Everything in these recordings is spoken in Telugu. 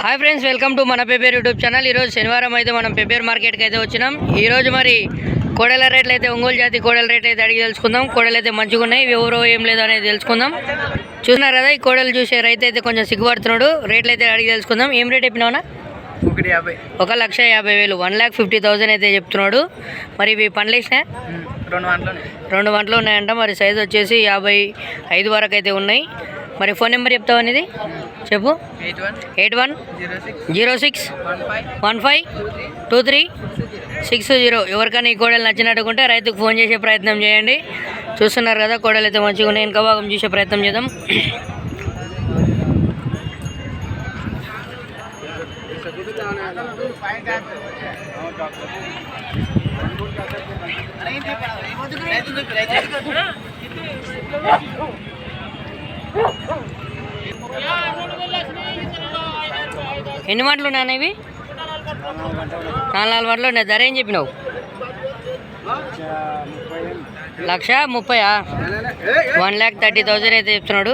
హాయ్ ఫ్రెండ్స్, వెల్కమ్ టు మన పెబ్బేర్ యూట్యూబ్ ఛానల్. ఈరోజు శనివారం అయితే మనం పెబ్బేర్ మార్కెట్కి అయితే వచ్చినాం. ఈరోజు మరి కోడల రేట్లు అయితే ఒంగోలు జాతి కోడల రేట్లు అయితే అడిగి తెలుసుకుందాం. కోడలు అయితే మంచిగా ఉన్నాయి, ఎవరో ఏం లేదు అనేది తెలుసుకుందాం. చూస్తున్నారు కదా, ఈ కోడలు చూసే రైతు అయితే కొంచెం సిగ్గుపడుతున్నాడు. రేట్లు అయితే అడిగి తెలుసుకుందాం. ఏం రేట్ చెప్పినావునా? 1,50,000 1,50,000 అయితే చెప్తున్నాడు. మరి ఇవి పండ్లు వేసినా 2 వంటలు ఉన్నాయంట. మరి సైజు వచ్చేసి 55 వరకు అయితే ఉన్నాయి. మరి ఫోన్ నెంబర్ చెప్తావు అనేది చెప్పు. 8106152360. ఎవరికైనా ఈ కోడలు నచ్చినట్టుకుంటే రైతుకు ఫోన్ చేసే ప్రయత్నం చేయండి. చూస్తున్నారు కదా, కోడలు అయితే మంచిగా ఉన్నాయి. ఇంకా భాగం చూసే ప్రయత్నం చేద్దాం. ఎన్ని మాటలు ఉన్నాయి ఇవి? 4 మాటలు ఉన్నాయి. ధర ఏం చెప్పినావు? 1,30,000 1,30,000 అయితే చెప్తున్నాడు.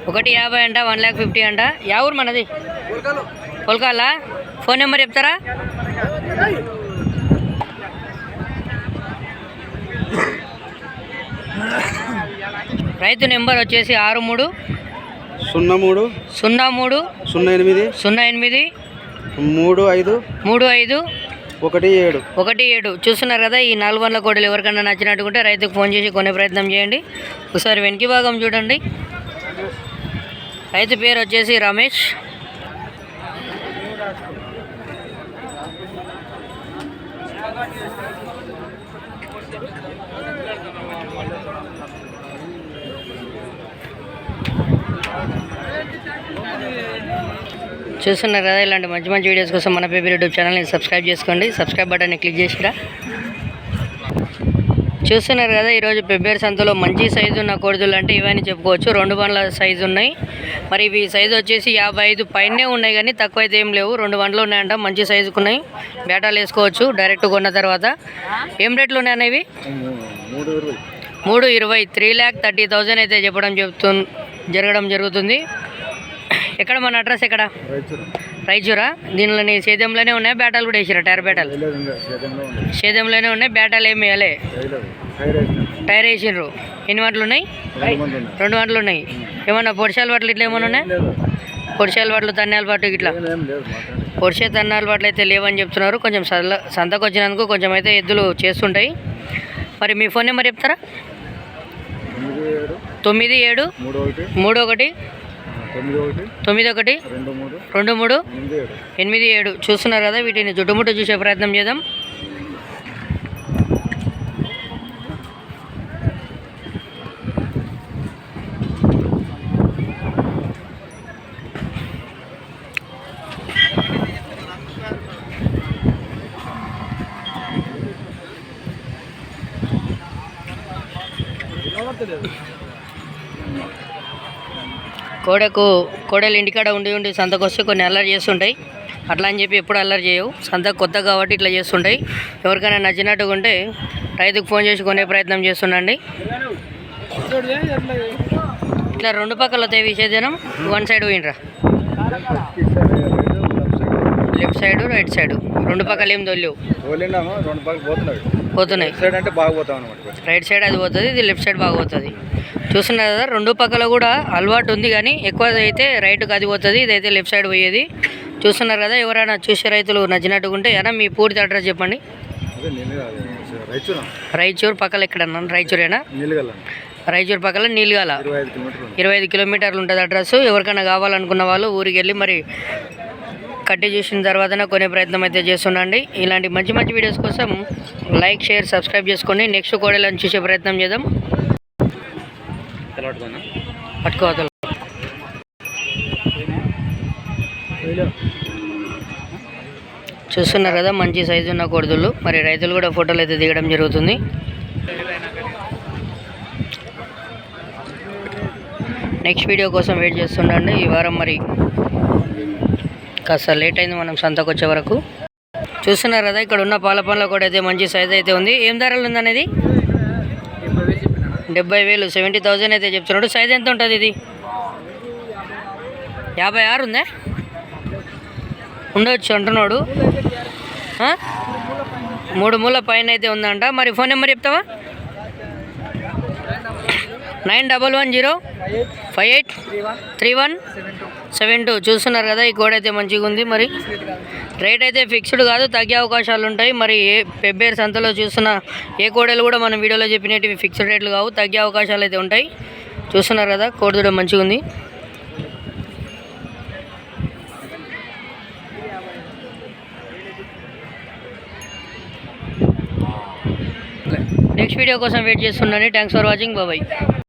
1,50,000 అంట, 1,50,000 అంట. యా ఊరు మనది? కొల్కాలా. ఫోన్ నెంబర్ చెప్తారా? రైతు నెంబర్ వచ్చేసి 6303083517. చూస్తున్నారు కదా, ఈ 4 వందల కోడలు ఎవరికన్నా నచ్చినట్టుకుంటే రైతుకు ఫోన్ చేసి కొనే ప్రయత్నం చేయండి. ఒకసారి వెనక భాగం చూడండి. రైతు పేరు వచ్చేసి రమేష్. చూస్తున్నారు కదా, ఇలాంటి మంచి మంచి వీడియోస్ కోసం మన పెబ్బేర్ యూట్యూబ్ ఛానల్ని సబ్స్క్రైబ్ చేసుకోండి. సబ్స్క్రైబ్ బటన్ని క్లిక్ చేసిరా. చూస్తున్నారు కదా, ఈరోజు పెబ్బేర్ సంతలో మంచి సైజు ఉన్న కోడిదూళ్ళు అంటే ఇవన్నీ చెప్పుకోవచ్చు. 2 బండ్ల సైజు ఉన్నాయి. మరి ఇవి సైజు వచ్చేసి 55 పైనే ఉన్నాయి, కానీ తక్కువ అయితే ఏం లేవు. 2 బండ్లు ఉన్నాయంట, మంచి సైజుకు ఉన్నాయి. బేటాలు వేసుకోవచ్చు డైరెక్ట్ కొన్న తర్వాత. ఏం రేట్లు ఉన్నాయన్న ఇవి? 3,20 3,30,000 అయితే జరగడం జరుగుతుంది. ఎక్కడ మన అడ్రస్ ఎక్కడ? రైచూరా. దీనిలో సేద్యంలోనే ఉన్నాయి. బేటాలు కూడా వేసిరా? టైర్ బేటాలు సేద్యంలోనే ఉన్నాయి. బేటాలు ఏమి వేయాలి? టైర్ వేసిండ్రు. ఎన్ని వంటలు ఉన్నాయి? 2 వంటలు ఉన్నాయి. ఏమన్నా పొడిశాల వాటలు ఇట్లా ఏమన్నా ఉన్నాయి? పొడిశాల వాటలు, తన్నాల పాటు ఇట్లా పొడిసే తన్నాల వాటలు అయితే లేవని చెప్తున్నారు. కొంచెం సంతకు వచ్చినందుకు కొంచెం అయితే ఎద్దులు చేస్తుంటాయి. మరి మీ ఫోన్ నెంబర్ చెప్తారా? 9791932387. చూస్తున్నారు కదా, వీటిని జుట్టుముట్టు చూసే ప్రయత్నం చేద్దాం. కోడలు ఇంటికాడ ఉండి సంతకు వస్తే కొన్ని అల్లరి చేస్తుంటాయి. అట్లా అని చెప్పి ఎప్పుడు అల్లరి చేయవు. సంతకు కొత్త కాబట్టి ఇట్లా చేస్తుంటాయి. ఎవరికైనా నచ్చినట్టుగా ఉంటే రైతుకు ఫోన్ చేసి కొనే ప్రయత్నం చేస్తుండండి. ఇట్లా 2 పక్కల వస్తాయి విషయం. 1 సైడ్ పోయినరా, లెఫ్ట్ సైడ్ రైట్ సైడ్ 2 పక్కలు ఏం తొలేవు, పోతున్నాయి. రైట్ సైడ్ అది పోతుంది, ఇది లెఫ్ట్ సైడ్ బాగా పోతుంది. చూస్తున్నారు కదా, 2 పక్కల కూడా అలవాటు ఉంది, కానీ ఎక్కువ అయితే రైట్కి అది పోతుంది, ఇదైతే లెఫ్ట్ సైడ్ పోయేది. చూస్తున్నారు కదా, ఎవరైనా చూసే రైతులు నచ్చినట్టుగా ఉంటే అయినా మీ పూర్తి అడ్రస్ చెప్పండి. రైచూరు పక్కల ఎక్కడన్నా? రైచూరేనా? రైచూరు పక్కల నీళ్ళగాల 25 కిలోమీటర్లు ఉంటుంది అడ్రస్. ఎవరికైనా కావాలనుకున్న వాళ్ళు ఊరికి వెళ్ళి మరి కట్టి చూసిన తర్వాతనే కొనే ప్రయత్నం అయితే చేస్తుండండి. ఇలాంటి మంచి మంచి వీడియోస్ కోసం లైక్, షేర్, సబ్స్క్రైబ్ చేసుకోండి. నెక్స్ట్ కోడలను చూసే ప్రయత్నం చేద్దాం. పట్టుకోవతలు చూస్తున్నారు కదా, మంచి సైజు ఉన్న కోడిదూళ్ళు. మరి రైతులు కూడా ఫోటోలు అయితే దిగడం జరుగుతుంది. నెక్స్ట్ వీడియో కోసం వెయిట్ చేస్తుండండి. ఈ వారం మరి కాస్త లేట్ అయింది మనం సంతకు వచ్చే వరకు. చూస్తున్నారు కదా, ఇక్కడ ఉన్న పాల పండ్ల కూడా అయితే మంచి సైజ్ అయితే ఉంది. ఏం ధరలు ఉందనేది? 70,000 70,000 అయితే చెప్తున్నాడు. సైజ్ ఎంత ఉంటుంది ఇది? 56 ఉందా? ఉండొచ్చు అంటున్నాడు. 3 మూల పైన అయితే ఉందంట. మరి ఫోన్ నెంబర్ చెప్తావా? 9110583172. చూస్తున్నారు కదా, ఈ కోడ్ అయితే మంచిగా ఉంది. మరి రేట్ అయితే ఫిక్స్డ్ కాదు, తగ్గే అవకాశాలు ఉంటాయి. మరి ఏ పెబ్బేరు సంతలో చూస్తున్న ఏ కోడలు కూడా మనం వీడియోలో చెప్పినవి ఫిక్స్డ్ రేట్లు కావు, తగ్గే అవకాశాలు అయితే ఉంటాయి. చూస్తున్నారు కదా, కోడి కూడా మంచిగా ఉంది. నెక్స్ట్ వీడియో కోసం వెయిట్ చేస్తున్నాను. Thanks for watching. బాయ్.